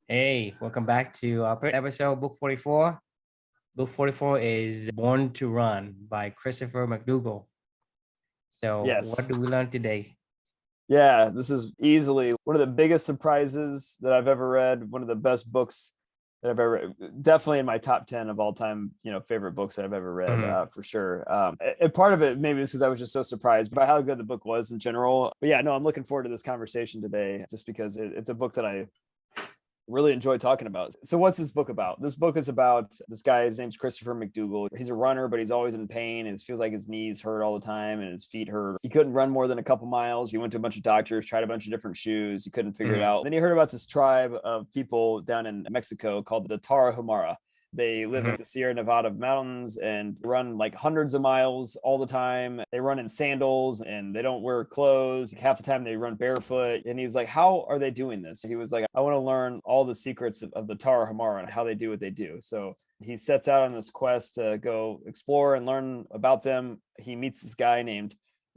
Hey, welcome back to our third episode, Book 44. Book 44 is Born to Run by Christopher McDougall. So, what Yes. do we learn today? Yeah, this is easily one of the biggest surprises that I've ever read. One of the best books that I've ever read. Definitely in my top 10 of all time, favorite books that I've ever read, Mhm. for sure. And part of it maybe is because I was just so surprised by how good the book was in general. But yeah, no, I'm looking forward to this conversation today just because it's a book that I really enjoy talking about. So what's this book about? This book is about this guy. His name's Christopher McDougall. He's a runner, but he's always in pain. And it feels like his knees hurt all the time and his feet hurt. He couldn't run more than a couple miles. He went to a bunch of doctors, tried a bunch of different shoes. He couldn't figure it Mhm. out. Then he heard about this tribe of people down in Mexico called the Tarahumara. They live in Mhm. the Sierra Nevada mountains and run like hundreds of miles all the time. They run in sandals and they don't wear clothes. Half the time they run barefoot. And he's like, how are they doing this? He was like, I want to learn all the secrets of the Tarahumara and how they do what they do. So he sets out on this quest to go explore and learn about them. He meets this guy named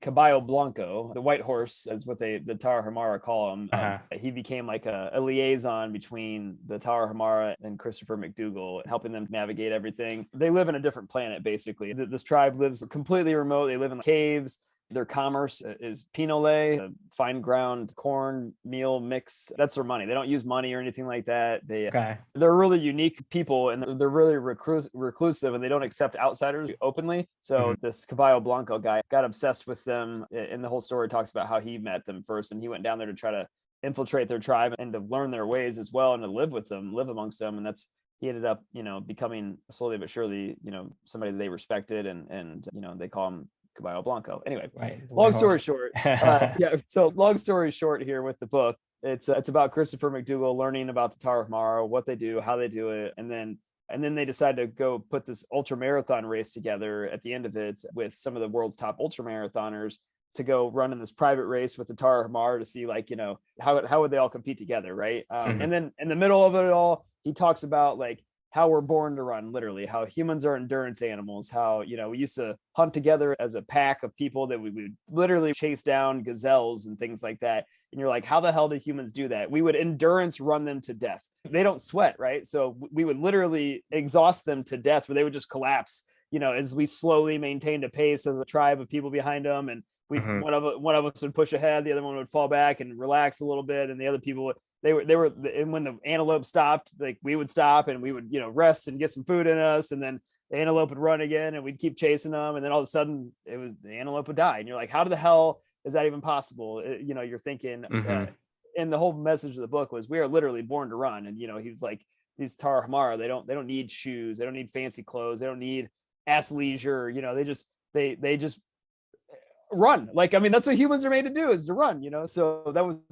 Caballo Blanco, the white horse, is what the Tarahumara call him. Uh-huh. He became like a liaison between the Tarahumara and Christopher McDougall, helping them navigate everything. They live in a different planet, basically. This tribe lives completely remote. They live in caves. Their commerce is pinole, a fine ground corn meal mix. That's their money. They don't use money or anything like that. Okay. They're really unique people and they're really reclusive and they don't accept outsiders openly. So Mhm. this Caballo Blanco guy got obsessed with them. And the whole story talks about how he met them first and he went down there to try to infiltrate their tribe and to learn their ways as well and to live with them, live amongst them. And that's he ended up, becoming slowly but surely, somebody that they respected and they call him Caballo Blanco. Anyway, Right. The white long story horse. short, yeah. So long story short here with the book, it's about Christopher McDougall learning about the Tarahumara, what they do, how they do it, and then they decide to go put this ultra marathon race together at the end of it with some of the world's top ultra marathoners to go run in this private race with the Tarahumara to see like how would they all compete together, right? Mhm. And then in the middle of it all, he talks about like how we're born to run, literally how humans are endurance animals, how we used to hunt together as a pack of people that we would literally chase down gazelles and things like that. And you're like, how the hell did humans do that? We would endurance run them to death. They don't sweat, right? So we would literally exhaust them to death where they would just collapse, as we slowly maintained a pace as a tribe of people behind them. And we Mhm. one of us would push ahead, the other one would fall back and relax a little bit, and the other people would they were and when the antelope stopped, like we would stop and we would rest and get some food in us, and then the antelope would run again and we'd keep chasing them, and then all of a sudden the antelope would die and you're like, how the hell is that even possible? You're thinking, Mhm. and the whole message of the book was we are literally born to run. And he's like, these Tarahumara, they don't need shoes, they don't need fancy clothes, they don't need athleisure, they just run. Like, I mean, that's what humans are made to do, is to run, so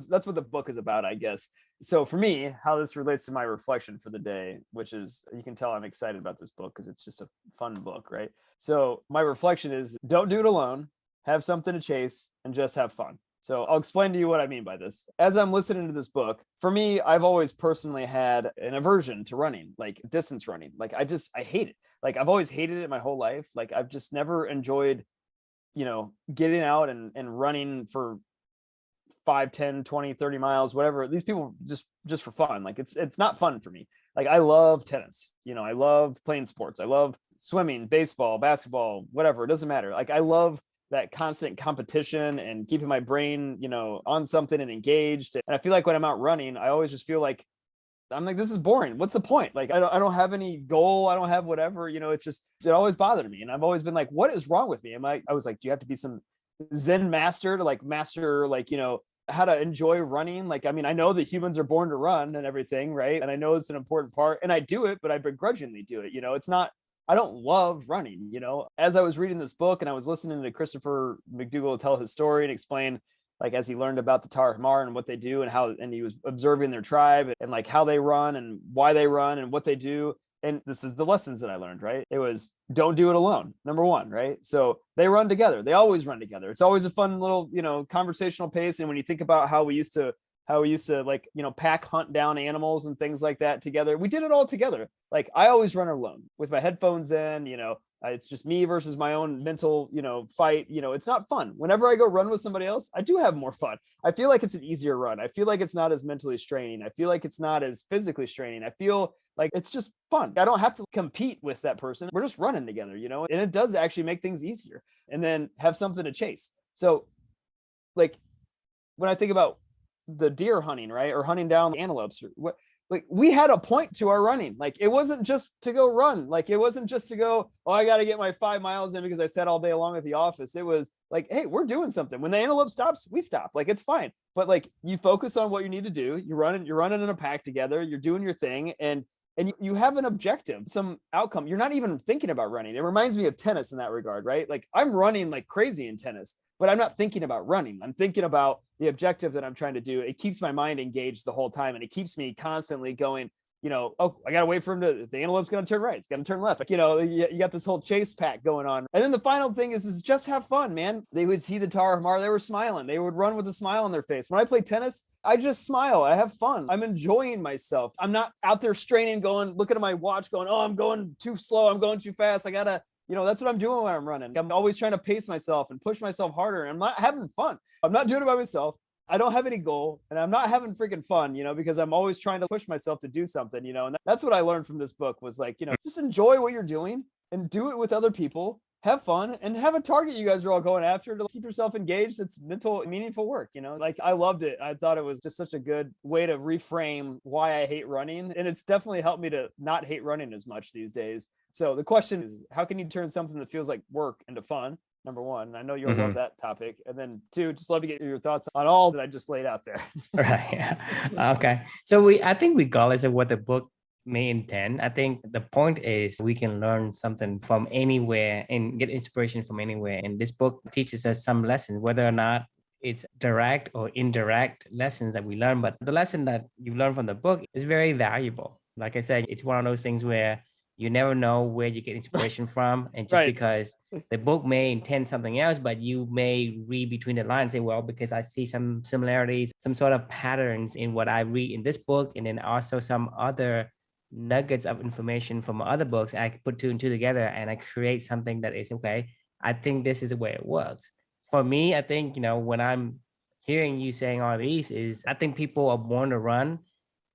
that's what the book is about, I guess. So for me, how this relates to my reflection for the day, which is, you can tell I'm excited about this book because it's just a fun book, right? So my reflection is, don't do it alone, have something to chase, and just have fun. So I'll explain to you what I mean by this. As I'm listening to this book, for me, I've always personally had an aversion to running, like distance running. Like I hate it. Like I've always hated it my whole life. Like I've just never enjoyed getting out and running for 5, 10, 20, 30 miles, whatever. These people just for fun. Like it's not fun for me. Like I love tennis, I love playing sports, I love swimming, baseball, basketball, whatever, it doesn't matter. Like I love that constant competition and keeping my brain on something and engaged. And I feel like when I'm out running, I always just feel like I'm like, this is boring. What's the point? Like, I don't have any goal. I don't have whatever, it's just, it always bothered me. And I've always been like, what is wrong with me? I was like, do you have to be some Zen master to like master, like, how to enjoy running? Like, I mean, I know that humans are born to run and everything, right? And I know it's an important part and I do it, but I begrudgingly do it. It's not, I don't love running, As I was reading this book and I was listening to Christopher McDougall tell his story and explain, like as he learned about the Tarahumara and what they do and he was observing their tribe and like how they run and why they run and what they do. And this is the lessons that I learned, right? It was, don't do it alone. Number one, right? So they run together. They always run together. It's always a fun little, conversational pace. And when you think about how we used to like, pack hunt down animals and things like that together, we did it all together. Like I always run alone with my headphones in, It's just me versus my own mental, fight. It's not fun. Whenever I go run with somebody else, I do have more fun. I feel like it's an easier run. I feel like it's not as mentally straining. I feel like it's not as physically straining. I feel like it's just fun. I don't have to compete with that person. We're just running together, and it does actually make things easier, and then have something to chase. So like when I think about the deer hunting, right, or hunting down antelopes, or what, like we had a point to our running. Like it wasn't just to go run. Like it wasn't just to go, oh, I got to get my 5 miles in because I sat all day long at the office. It was like, hey, we're doing something. When the antelope stops, we stop. Like it's fine. But like you focus on what you need to do. You're running in a pack together. You're doing your thing, and you have an objective, some outcome. You're not even thinking about running. It reminds me of tennis in that regard, right? Like I'm running like crazy in tennis, but I'm not thinking about running. I'm thinking about the objective that I'm trying to do. It keeps my mind engaged the whole time, and it keeps me constantly going, oh, I got to wait for him the antelope's going to turn right. It's going to turn left. Like, you got this whole chase pack going on. And then the final thing is just have fun, man. They would see the Tarahumara. They were smiling. They would run with a smile on their face. When I play tennis, I just smile. I have fun. I'm enjoying myself. I'm not out there straining, looking at my watch going, oh, I'm going too slow. I'm going too fast. I got to, that's what I'm doing when I'm running. I'm always trying to pace myself and push myself harder. And I'm not having fun. I'm not doing it by myself. I don't have any goal, and I'm not having freaking fun, because I'm always trying to push myself to do something, and that's what I learned from this book was like, just enjoy what you're doing and do it with other people, have fun, and have a target you guys are all going after to keep yourself engaged. It's mental, meaningful work, like I loved it. I thought it was just such a good way to reframe why I hate running. And it's definitely helped me to not hate running as much these days. So the question is, how can you turn something that feels like work into fun? Number one, I know you'll love that topic. And then two, just love to get your thoughts on all that I just laid out there. Right. Okay. So I think regardless of what the book may intend, I think the point is we can learn something from anywhere and get inspiration from anywhere. And this book teaches us some lessons, whether or not it's direct or indirect lessons that we learn. But the lesson that you learn from the book is very valuable. Like I said, it's one of those things where you never know where you get inspiration from. And just because the book may intend something else, but you may read between the lines and say, well, because I see some similarities, some sort of patterns in what I read in this book, and then also some other nuggets of information from other books, I put two and two together and I create something that is, okay, I think this is the way it works. For me, I think, when I'm hearing you saying all these is, I think people are born to run.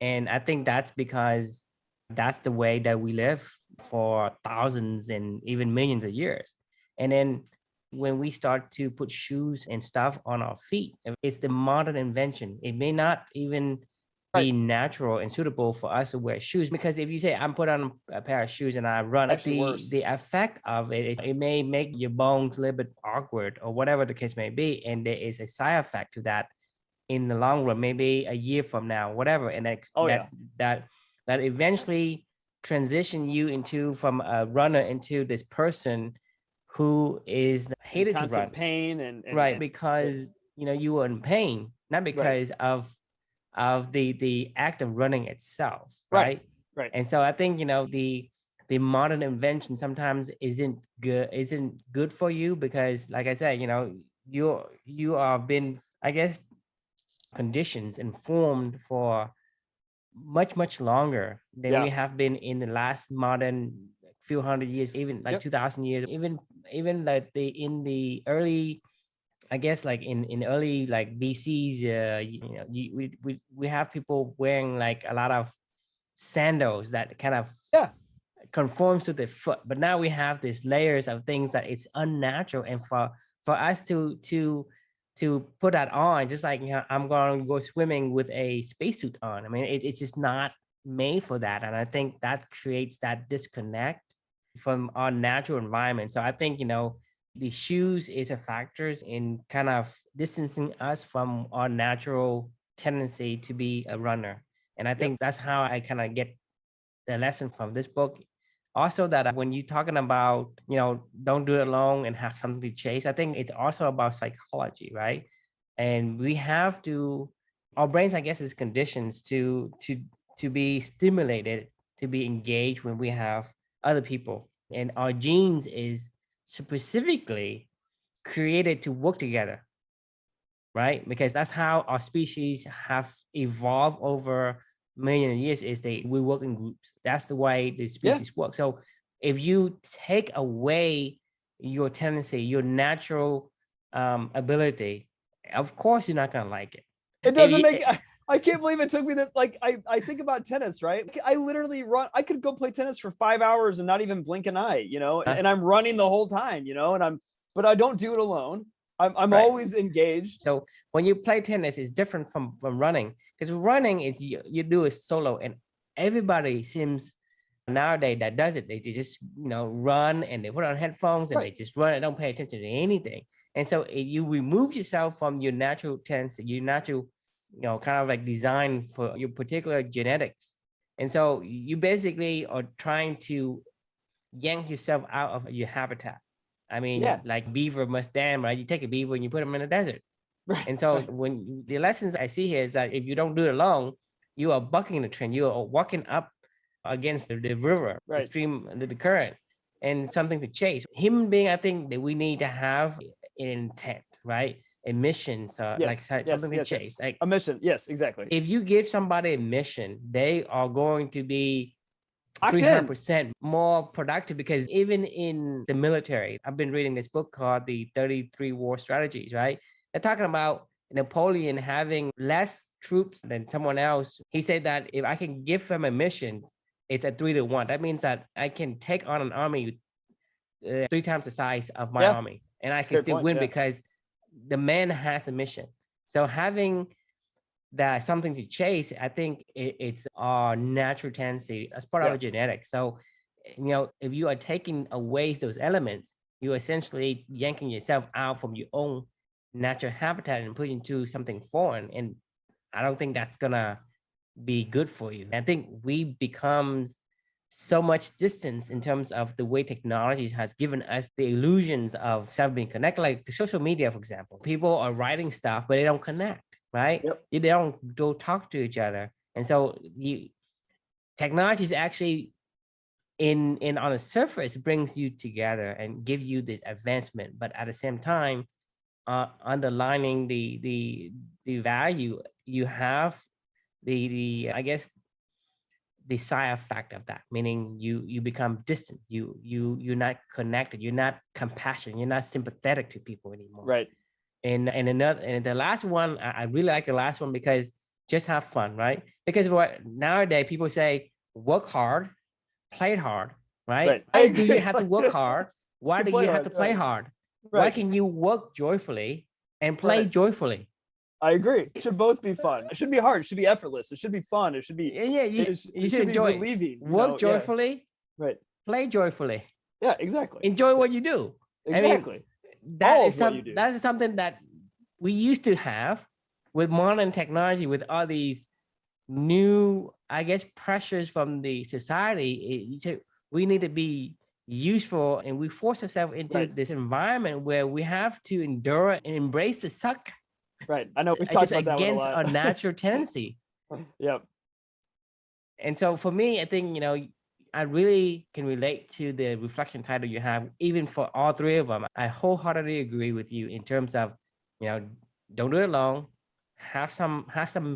And I think that's because that's the way that we live for thousands and even millions of years. And then when we start to put shoes and stuff on our feet, it's the modern invention. It may not even be natural and suitable for us to wear shoes, because if you say I'm put on a pair of shoes and I run, the effect of it may make your bones a little bit awkward or whatever the case may be. And there is a side effect to that in the long run, maybe a year from now, whatever. And that eventually transition you from a runner into this person who is hated to run. Pain and right, because you were in pain, not because of the act of running itself, right? And so I think the modern invention sometimes isn't good for you, because like I said, you are been, I guess, conditions and formed for much longer than we have been in the last modern few hundred years, even like 2000 years, even like in the early, I guess, like in early like BC's, we have people wearing like a lot of sandals that kind of conforms to the foot, but now we have these layers of things that it's unnatural, and for us to put that on, just like I'm going to go swimming with a spacesuit on. I mean, it's just not made for that, and I think that creates that disconnect from our natural environment. So I think the shoes is a factor in kind of distancing us from our natural tendency to be a runner, and I think that's how I kind of get the lesson from this book. Also, that when you're talking about, don't do it alone and have something to chase, I think it's also about psychology, right? And we have to, our brains, I guess, is conditions to be stimulated, to be engaged when we have other people. And our genes is specifically created to work together, right? Because that's how our species have evolved over million of years, is we work in groups. That's the way the species work. So if you take away your tendency, your natural ability, of course you're not gonna like it. It doesn't make I can't believe it took me this. Like I think about tennis, right? I literally run. I could go play tennis for 5 hours and not even blink an eye, and I'm running the whole time, but I don't do it alone. I'm always engaged. So when you play tennis, it's different from running, because running is you do it solo, and everybody seems nowadays that does it. They just run and they put on headphones and they just run and don't pay attention to anything. And so you remove yourself from your natural tendency, your natural kind of like designed for your particular genetics. And so you basically are trying to yank yourself out of your habitat. I mean, like beaver must dam, right? You take a beaver and you put them in the desert. Right. And so when the lessons I see here is that if you don't do it alone, you are bucking the trend. You are walking up against the river, the stream, the current, and something to chase. Human being, I think that we need to have an intent, right? A mission, something to chase. Like a mission. Yes, exactly. If you give somebody a mission, they are going to be 300% more productive, because even in the military, I've been reading this book called The 33 War Strategies, right? They're talking about Napoleon having less troops than someone else. He said that if I can give him a mission, it's a 3-to-1. That means that I can take on an army 3 times the size of my army, and I can still win because the man has a mission. So having that something to chase, I think it's our natural tendency as part of our genetics. So, if you are taking away those elements, you're essentially yanking yourself out from your own natural habitat and putting into something foreign. And I don't think that's gonna be good for you. I think we become so much distance in terms of the way technology has given us the illusions of self being connected, like the social media, for example. People are writing stuff, but they don't connect, right? They don't talk to each other. And so technology is actually in on the surface brings you together and give you the advancement, but at the same time, underlining the value you have, I guess the side effect of that, meaning you become distant, you're not connected, you're not compassionate, you're not sympathetic to people anymore. Right. And the last one, I really like the last one, because just have fun, right? Because nowadays people say work hard, play hard, right? Why do you have to work hard? Why do you have to play hard? Why can you work joyfully and play joyfully? I agree. It should both be fun. It should be hard. It should be effortless. It should be fun. It should be you should enjoy relieving. Work joyfully, play joyfully. Yeah, exactly. Enjoy what you do. Exactly. That is something that we used to have with modern technology, with all these new, I guess, pressures from the society. We need to be useful, and we force ourselves into this environment where we have to endure and embrace the suck. Right. I know we talked about that against our natural tendency. Yep. And so for me, I think, I really can relate to the reflection title you have, even for all 3 of them. I wholeheartedly agree with you in terms of, don't do it alone. Have some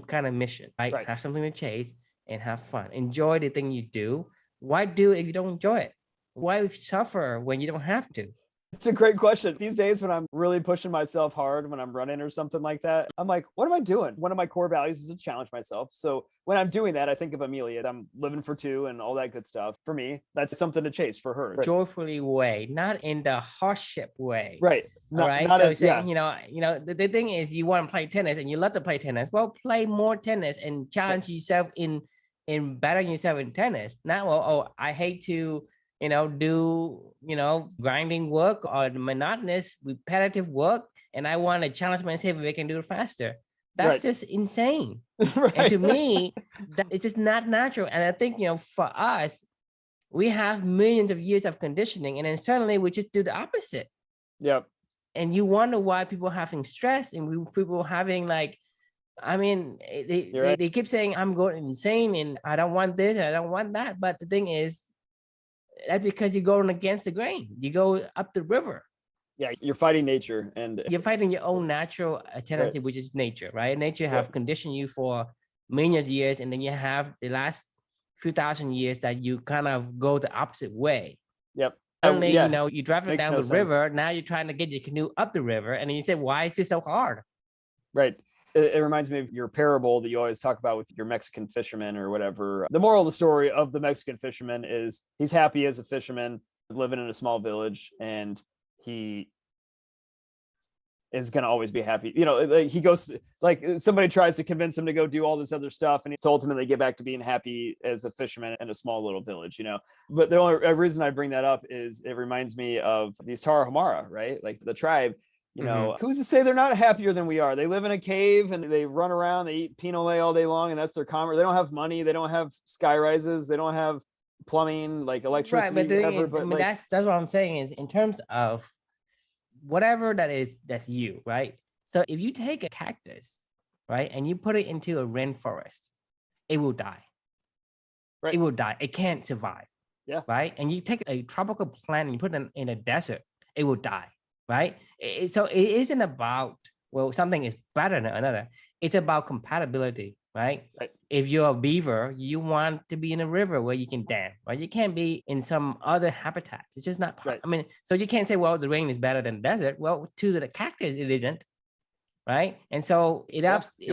kind of mission, right? Have something to chase and have fun. Enjoy the thing you do. Why do it if you don't enjoy it? Why suffer when you don't have to? It's a great question. These days when I'm really pushing myself hard, when I'm running or something like that, I'm like, what am I doing? One of my core values is to challenge myself. So when I'm doing that, I think of Amelia. I'm living for 2 and all that good stuff. For me, that's something to chase for her. Joyfully way, not in the hardship way. Right. The thing is, you want to play tennis and you love to play tennis. Well, play more tennis and challenge yourself in bettering yourself in tennis. Not, I hate to do, grinding work or monotonous, repetitive work, and I want to challenge myself if I can do it faster. That's just insane. And to me, it's just not natural. And I think, for us, we have millions of years of conditioning, and then suddenly we just do the opposite. Yep. And you wonder why people are having stress, and people having they keep saying, I'm going insane and I don't want this, I don't want that. But the thing is, that's because you're going against the grain. You go up the river. Yeah, you're fighting nature, and you're fighting your own natural tendency, which is nature, right? Nature have conditioned you for millions of years, and then you have the last few thousand years that you kind of go the opposite way. Yep. Suddenly, Yeah. you drive it Makes down no the sense. river. Now you're trying to get your canoe up the river. And then you say, why is this so hard? Right. It reminds me of your parable that you always talk about with your Mexican fisherman or whatever. The moral of the story of the Mexican fisherman is he's happy as a fisherman living in a small village, and he is going to always be happy. Like he goes, like somebody tries to convince him to go do all this other stuff, and he's ultimately get back to being happy as a fisherman in a small little village, But the only reason I bring that up is it reminds me of these Tarahumara, right? Like the tribe. Who's to say they're not happier than we are? They live in a cave and they run around, they eat pinole all day long, and that's their commerce. They don't have money, they don't have sky rises, they don't have plumbing, like electricity, right? But that's what I'm saying is in terms of whatever that's you, right? So if you take a cactus, right, and you put it into a rainforest, it will die. Right. It will die. It can't survive. Yeah. Right. And you take a tropical plant and you put it in a desert, it will die. Right. So it isn't about, well, something is better than another. It's about compatibility, right? If you're a beaver, you want to be in a river where you can dam, right? You can't be in some other habitat. It's just not, so you can't say, well, the rain is better than the desert. Well, to the cactus, it isn't, right? And so it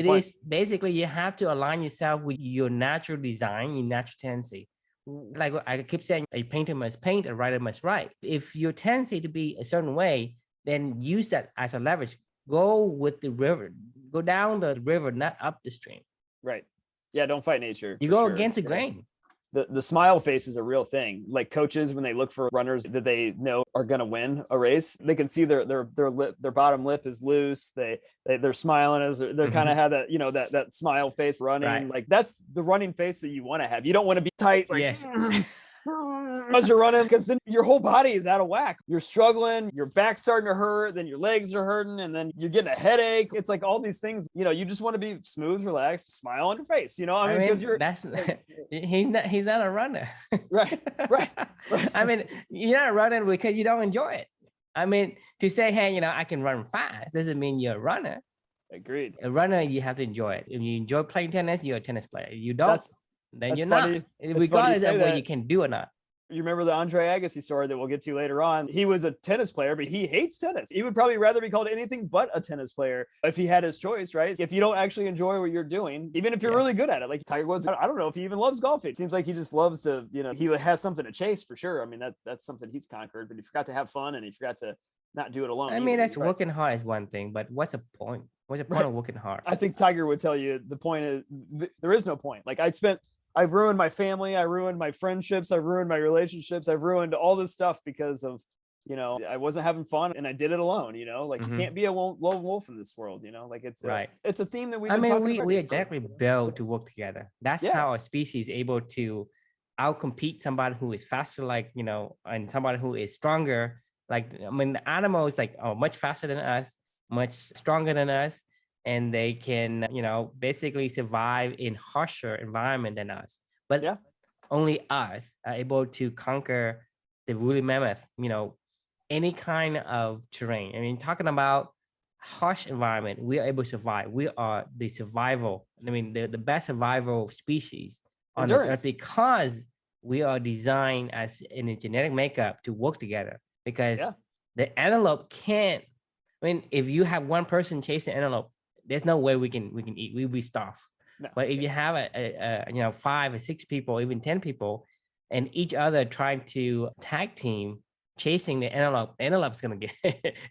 is basically, you have to align yourself with your natural design, your natural tendency. Like I keep saying, a painter must paint, a writer must write. If your tendency to be a certain way, then use that as a leverage. Go with the river, go down the river, not up the stream. Right. Yeah. Don't fight nature. You go against the grain. The smile face is a real thing. Like coaches, when they look for runners that they know are going to win a race, they can see their lip, their bottom lip is loose. They're smiling as they're kind of have that, that smile face running. Right. Like that's the running face that you want to have. You don't want to be tight. Like, yes. As you're running, because then your whole body is out of whack. You're struggling, your back's starting to hurt, then your legs are hurting, and then you're getting a headache. It's like all these things, you just want to be smooth, relaxed, smile on your face, I mean, because he's not a runner. Right. I mean, you're not running because you don't enjoy it. I mean, to say, hey, I can run fast doesn't mean you're a runner. Agreed. A runner, you have to enjoy it. If you enjoy playing tennis, you're a tennis player. If you don't, then you're funny. Not, regardless of what you can do or not. You remember the Andre Agassi story that we'll get to later on. He was a tennis player, but he hates tennis. He would probably rather be called anything but a tennis player if he had his choice, right? If you don't actually enjoy what you're doing, even if you're really good at it, like Tiger Woods, I don't know if he even loves golfing. It seems like he just loves to, he has something to chase for sure. I mean, that's something he's conquered, but he forgot to have fun and he forgot to not do it alone. I mean, that's working hard is one thing, but what's the point? What's the point of working hard? I think Tiger would tell you the point is there is no point. Like I've ruined my family. I ruined my friendships. I've ruined my relationships. I've ruined all this stuff because of, I wasn't having fun and I did it alone, like you can't be a lone wolf in this world, like it's it's a theme that we we are generally built to work together. That's how a species is able to outcompete somebody who is faster, and somebody who is stronger. The animals much faster than us, much stronger than us. And they can, basically survive in harsher environment than us. But only us are able to conquer the woolly mammoth, any kind of terrain. I mean, talking about harsh environment, we are able to survive. We are the survival. I mean, the best survival species on the earth because we are designed as in a genetic makeup to work together. Because the antelope can't. I mean, if you have one person chasing antelope, there's no way we can eat. We'll be starved. No. But if you have a 5 or 6 people, even 10 people, and each other trying to tag team chasing the antelope's gonna get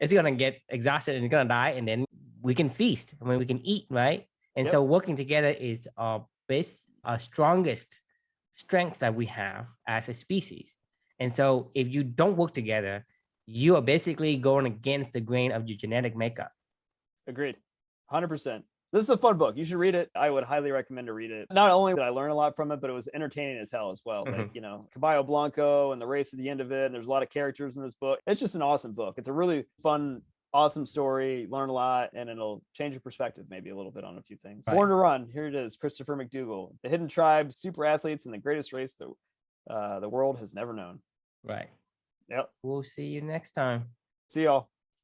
it's gonna get exhausted and it's gonna die, and then we can feast. I mean, we can eat, right? And so working together is our strongest strength that we have as a species. And so if you don't work together, you are basically going against the grain of your genetic makeup. Agreed. 100%. This is a fun book. You should read it. I would highly recommend to read it. Not only did I learn a lot from it, but it was entertaining as hell as well. Like, Caballo Blanco and the race at the end of it. And there's a lot of characters in this book. It's just an awesome book. It's a really fun, awesome story. Learn a lot, and it'll change your perspective maybe a little bit on a few things. Born to Run. Here it is. Christopher McDougall. The Hidden Tribe, Superathletes, and the Greatest Race the world has never known. Right. Yep. We'll see you next time. See y'all.